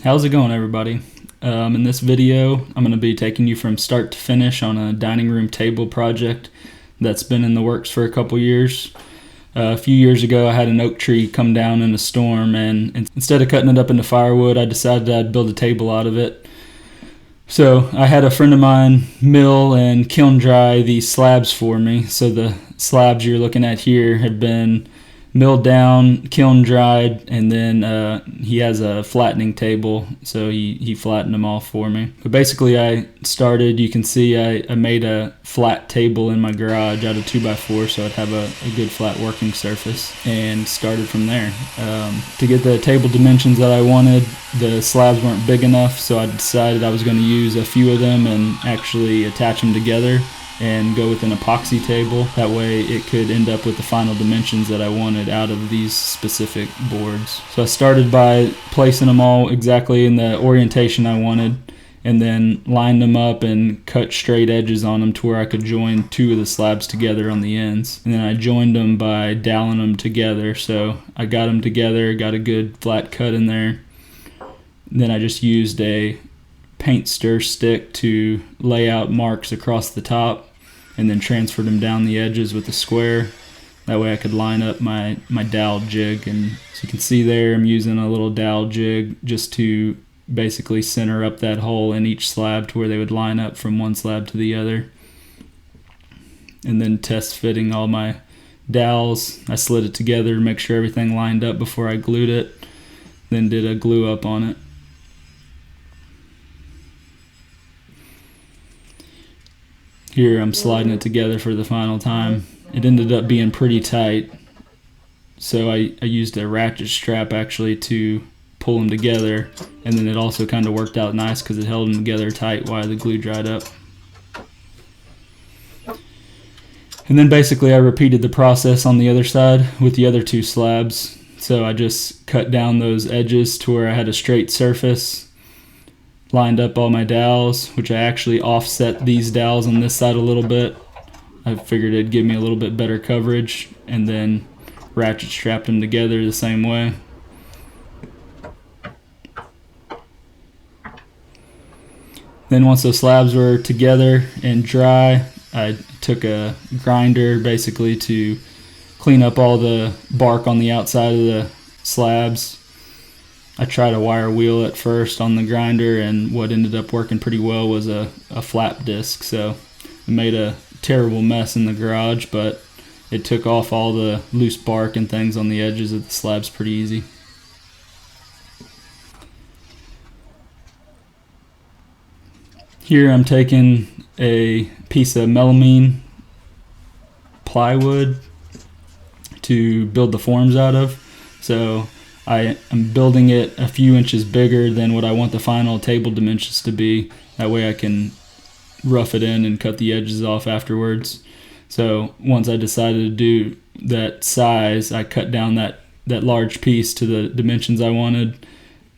How's it going, everybody? In this video, I'm going to be taking you from start to finish on a dining room table project that's been in the works for a couple years. A few years ago, I had an oak tree come down in a storm, and instead of cutting it up into firewood, I decided I'd build a table out of it. So I had a friend of mine mill and kiln dry these slabs for me. So the slabs you're looking at here have been milled down, kiln dried, and then he has a flattening table, so he flattened them all for me. But basically I started, you can see I made a flat table in my garage out of 2x4 so I'd have a good flat working surface, and started from there. To get the table dimensions that I wanted, the slabs weren't big enough, so I decided I was going to use a few of them and actually attach them together and go with an epoxy table. That way it could end up with the final dimensions that I wanted out of these specific boards. So I started by placing them all exactly in the orientation I wanted, and then lined them up and cut straight edges on them to where I could join two of the slabs together on the ends. And then I joined them by doweling them together. So I got them together, got a good flat cut in there. Then I just used a paint stir stick to lay out marks across the top, and then transferred them down the edges with a square. That way I could line up my dowel jig. And as you can see there, I'm using a little dowel jig just to basically center up that hole in each slab to where they would line up from one slab to the other. And then test fitting all my dowels. I slid it together to make sure everything lined up before I glued it, then did a glue up on it. Here I'm sliding it together for the final time. It ended up being pretty tight, so I used a ratchet strap actually to pull them together, and then it also kind of worked out nice because it held them together tight while the glue dried up. And then basically I repeated the process on the other side with the other two slabs. So I just cut down those edges to where I had a straight surface, lined up all my dowels, which I actually offset these dowels on this side a little bit. I figured it'd give me a little bit better coverage, and then ratchet strapped them together the same way. Then once those slabs were together and dry, I took a grinder basically to clean up all the bark on the outside of the slabs. I tried a wire wheel at first on the grinder, and what ended up working pretty well was a flap disc. So it made a terrible mess in the garage, but it took off all the loose bark and things on the edges of the slabs pretty easy. Here I'm taking a piece of melamine plywood to build the forms out of. So I am building it a few inches bigger than what I want the final table dimensions to be. That way I can rough it in and cut the edges off afterwards. So once I decided to do that size, I cut down that large piece to the dimensions I wanted.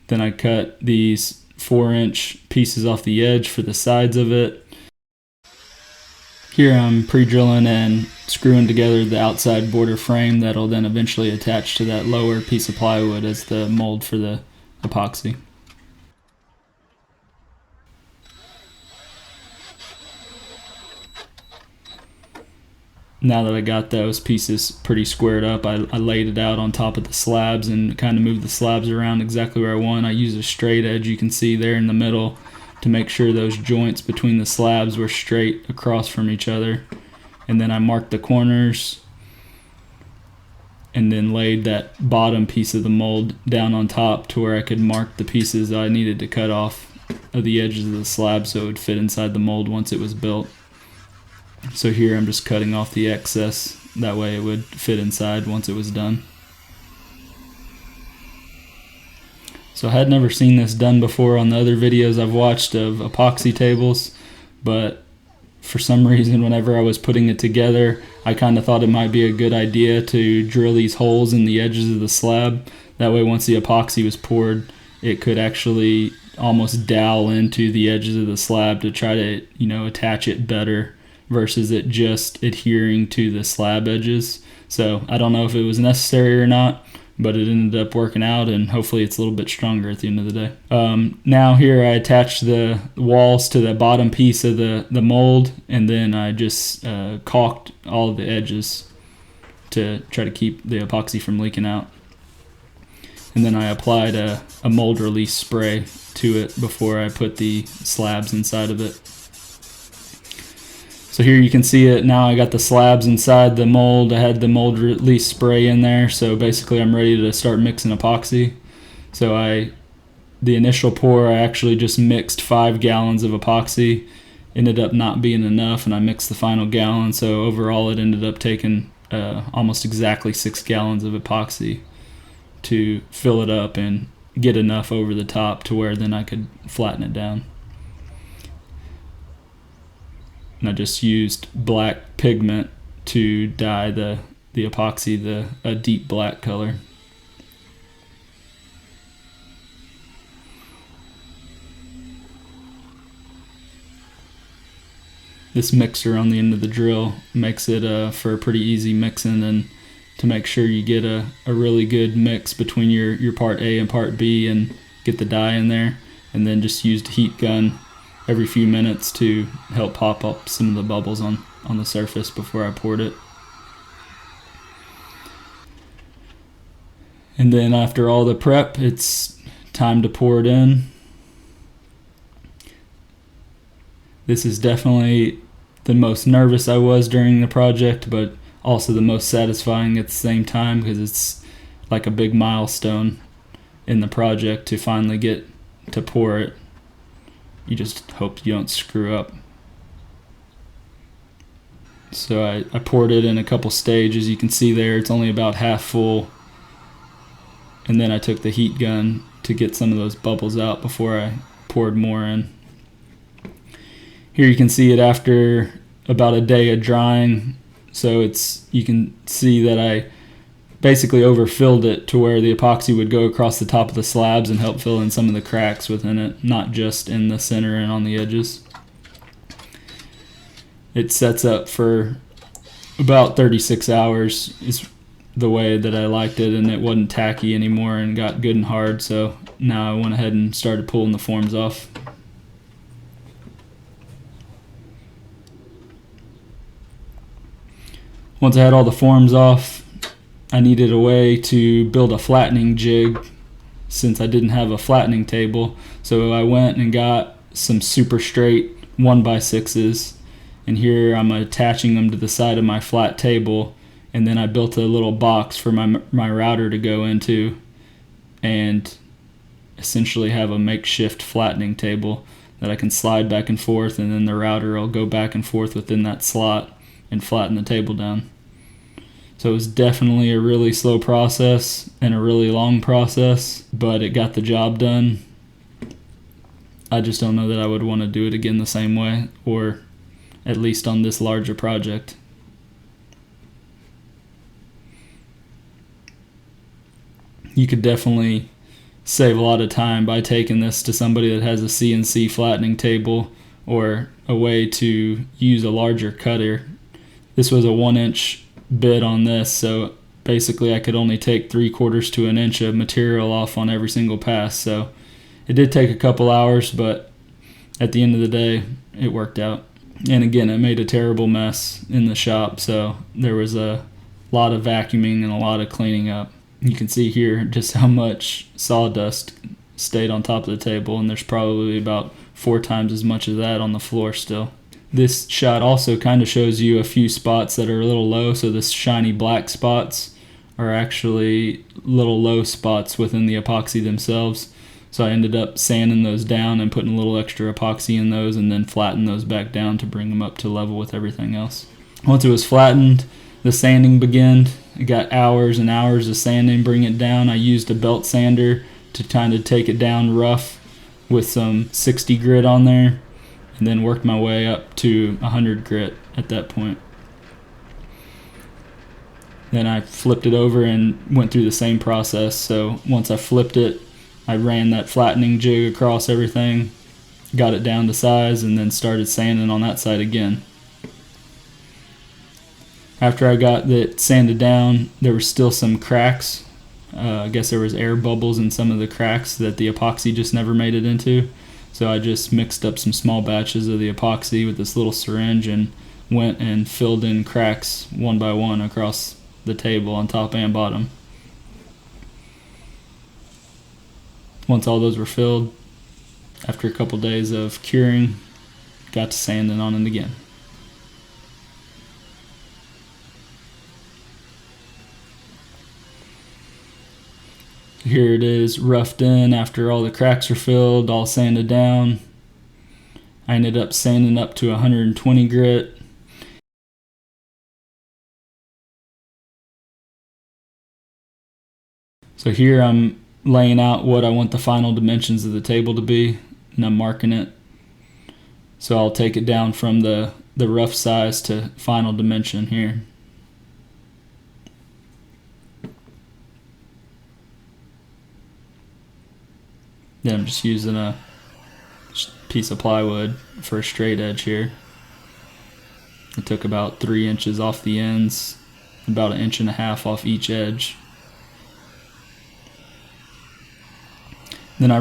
Then I cut these 4-inch pieces off the edge for the sides of it. Here I'm pre-drilling and screwing together the outside border frame that'll then eventually attach to that lower piece of plywood as the mold for the epoxy. Now that I got those pieces pretty squared up, I laid it out on top of the slabs and kind of moved the slabs around exactly where I want. I used a straight edge, you can see there in the middle, to make sure those joints between the slabs were straight across from each other. And then I marked the corners and then laid that bottom piece of the mold down on top to where I could mark the pieces I needed to cut off of the edges of the slab so it would fit inside the mold once it was built. So here I'm just cutting off the excess, that way it would fit inside once it was done. So I had never seen this done before on the other videos I've watched of epoxy tables, but for some reason whenever I was putting it together, I kind of thought it might be a good idea to drill these holes in the edges of the slab. That way once the epoxy was poured, it could actually almost dowel into the edges of the slab to try to, attach it better versus it just adhering to the slab edges. So I don't know if it was necessary or not, but it ended up working out, and hopefully it's a little bit stronger at the end of the day. Now here I attached the walls to the bottom piece of the mold, and then I just caulked all of the edges to try to keep the epoxy from leaking out. And then I applied a mold release spray to it before I put the slabs inside of it. So here you can see it now. I got the slabs inside the mold. I had the mold release spray in there, so basically I'm ready to start mixing epoxy. So the initial pour, I actually just mixed 5 gallons of epoxy. Ended up not being enough, and I mixed the final gallon, so overall it ended up taking almost exactly 6 gallons of epoxy to fill it up and get enough over the top to where then I could flatten it down. And I just used black pigment to dye the epoxy a deep black color. This mixer on the end of the drill makes it for a pretty easy mixing, and to make sure you get a really good mix between your part A and part B and get the dye in there, and then just used a heat gun every few minutes to help pop up some of the bubbles on the surface before I poured it. And then after all the prep, it's time to pour it in. This is definitely the most nervous I was during the project, but also the most satisfying at the same time, because it's like a big milestone in the project to finally get to pour it. You just hope you don't screw up. So I poured it in a couple stages. You can see there it's only about half full. And then I took the heat gun to get some of those bubbles out before I poured more in. Here you can see it after about a day of drying. So you can see that I basically overfilled it to where the epoxy would go across the top of the slabs and help fill in some of the cracks within it, not just in the center and on the edges. It sets up for about 36 hours is the way that I liked it, and it wasn't tacky anymore and got good and hard, so now I went ahead and started pulling the forms off. Once I had all the forms off, I needed a way to build a flattening jig since I didn't have a flattening table. So I went and got some super straight 1x6s, and here I'm attaching them to the side of my flat table, and then I built a little box for my router to go into and essentially have a makeshift flattening table that I can slide back and forth, and then the router will go back and forth within that slot and flatten the table down. So it was definitely a really slow process and a really long process, but it got the job done. I just don't know that I would want to do it again the same way, or at least on this larger project. You could definitely save a lot of time by taking this to somebody that has a CNC flattening table or a way to use a larger cutter. This was a 1-inch bit on this, so basically I could only take 3/4 to an inch of material off on every single pass. So it did take a couple hours, but at the end of the day it worked out. And again, it made a terrible mess in the shop, so there was a lot of vacuuming and a lot of cleaning up. You can see here just how much sawdust stayed on top of the table, and there's probably about 4 times as much of that on the floor still. This shot also kind of shows you a few spots that are a little low, so the shiny black spots are actually little low spots within the epoxy themselves. So I ended up sanding those down and putting a little extra epoxy in those, and then flatten those back down to bring them up to level with everything else. Once it was flattened, the sanding began. I got hours and hours of sanding, bring it down. I used a belt sander to kind of take it down rough with some 60 grit on there, and then worked my way up to 100 grit at that point. Then I flipped it over and went through the same process. So once I flipped it, I ran that flattening jig across everything, got it down to size, and then started sanding on that side again. After I got it sanded down, there were still some cracks I guess there was air bubbles in some of the cracks that the epoxy just never made it into. So I just mixed up some small batches of the epoxy with this little syringe and went and filled in cracks one by one across the table on top and bottom. Once all those were filled, after a couple days of curing, got to sanding on it again. Here it is roughed in after all the cracks are filled, all sanded down. I ended up sanding up to 120 grit. So here I'm laying out what I want the final dimensions of the table to be, and I'm marking it. So I'll take it down from the rough size to final dimension here. Then I'm just using a piece of plywood for a straight edge here. I took about 3 inches off the ends, about 1.5 inches off each edge. Then I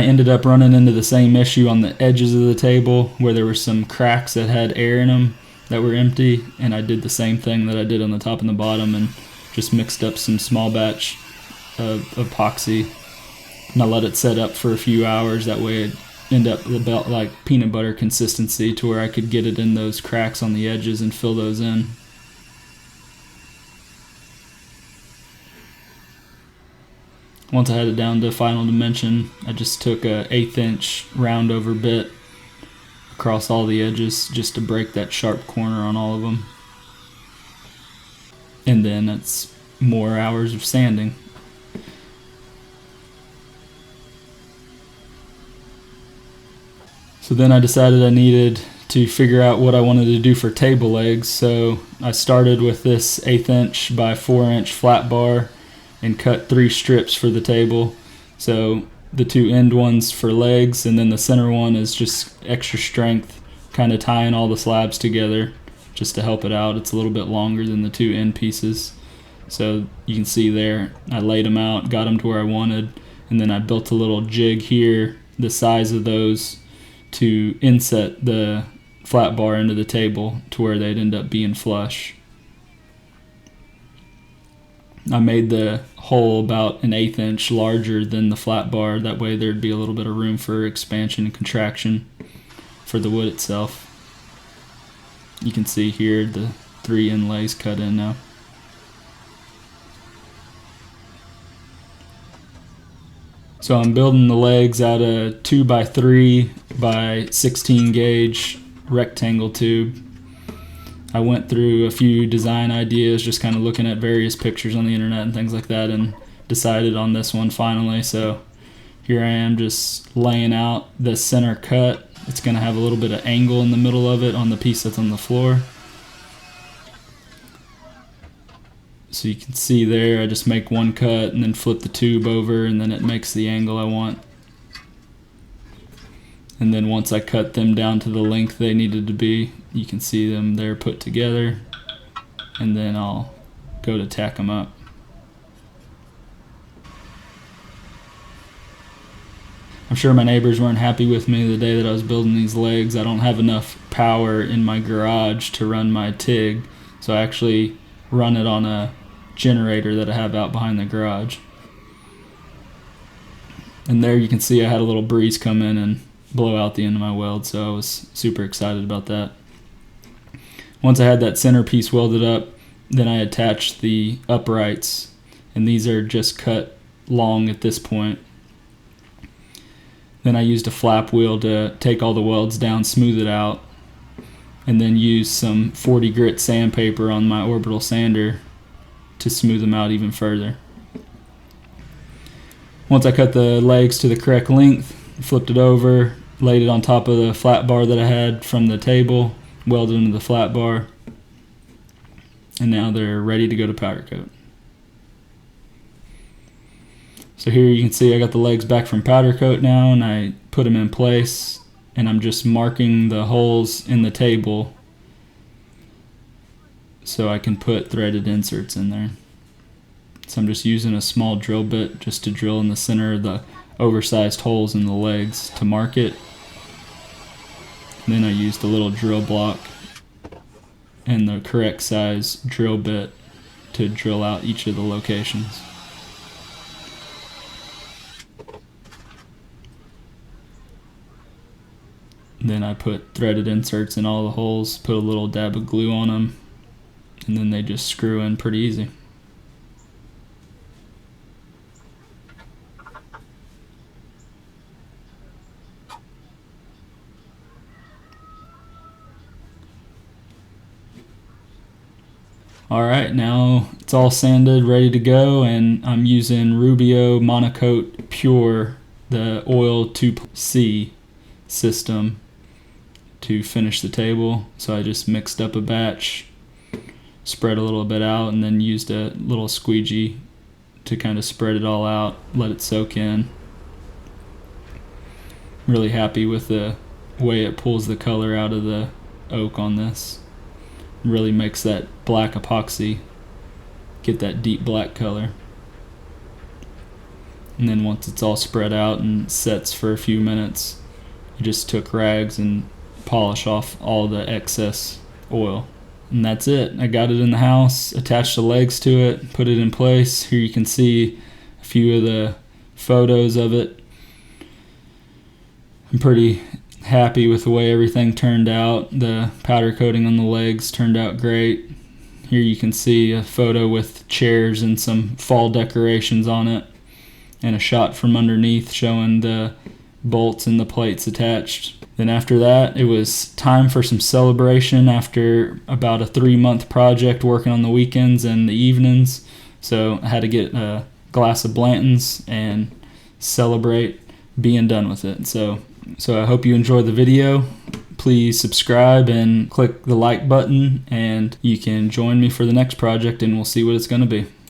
ended up running into the same issue on the edges of the table where there were some cracks that had air in them that were empty, and I did the same thing that I did on the top and the bottom and just mixed up some small batch of epoxy, and I let it set up for a few hours. That way it ended up about like peanut butter consistency to where I could get it in those cracks on the edges and fill those in. Once I had it down to final dimension, I just took a 1/8 inch round over bit across all the edges just to break that sharp corner on all of them. And then it's more hours of sanding. So then I decided I needed to figure out what I wanted to do for table legs. So I started with this 1/8 inch by 4 inch flat bar and cut 3 strips for the table. So the 2 end ones for legs, and then the center one is just extra strength, kind of tying all the slabs together just to help it out. It's a little bit longer than the 2 end pieces. So you can see there, I laid them out, got them to where I wanted, and then I built a little jig here, the size of those, to inset the flat bar into the table to where they'd end up being flush. I made the hole about 1/8 inch larger than the flat bar. That way there'd be a little bit of room for expansion and contraction for the wood itself. You can see here the 3 inlays cut in now. So I'm building the legs out of 2x3 by 16 gauge rectangle tube. I went through a few design ideas, just kind of looking at various pictures on the internet and things like that, and decided on this one finally. So here I am just laying out the center cut. It's going to have a little bit of angle in the middle of it on the piece that's on the floor. So you can see there, I just make one cut and then flip the tube over, and then it makes the angle I want. And then once I cut them down to the length they needed to be, you can see them there put together, and then I'll go to tack them up. I'm sure my neighbors weren't happy with me the day that I was building these legs. I don't have enough power in my garage to run my TIG, so I actually run it on a generator that I have out behind the garage. And there you can see I had a little breeze come in and blow out the end of my weld, so I was super excited about that. Once I had that center piece welded up, then I attached the uprights, and these are just cut long at this point. Then I used a flap wheel to take all the welds down, smooth it out, and then use some 40 grit sandpaper on my orbital sander to smooth them out even further. Once I cut the legs to the correct length, flipped it over, laid it on top of the flat bar that I had from the table, welded into the flat bar, and now they're ready to go to powder coat. So here you can see I got the legs back from powder coat now, and I put them in place, and I'm just marking the holes in the table so I can put threaded inserts in there. So I'm just using a small drill bit just to drill in the center of the oversized holes in the legs to mark it. And then I used a little drill block and the correct size drill bit to drill out each of the locations. Then I put threaded inserts in all the holes, put a little dab of glue on them, and then they just screw in pretty easy. Alright, now it's all sanded, ready to go, and I'm using Rubio Monocoat Pure, the oil 2C system to finish the table. So I just mixed up a batch, spread a little bit out, and then used a little squeegee to kind of spread it all out, let it soak in. Really happy with the way it pulls the color out of the oak on this. Really makes that black epoxy get that deep black color. And then once it's all spread out and sets for a few minutes, I just took rags and polish off all the excess oil. And that's it. I got it in the house, attached the legs to it, put it in place. Here you can see a few of the photos of it. I'm pretty happy with the way everything turned out. The powder coating on the legs turned out great. Here you can see a photo with chairs and some fall decorations on it, and a shot from underneath showing the bolts and the plates attached. Then after that, it was time for some celebration after about a 3-month project, working on the weekends and the evenings. So I had to get a glass of Blanton's and celebrate being done with it. So I hope you enjoyed the video. Please subscribe and click the like button, and you can join me for the next project, and we'll see what it's going to be.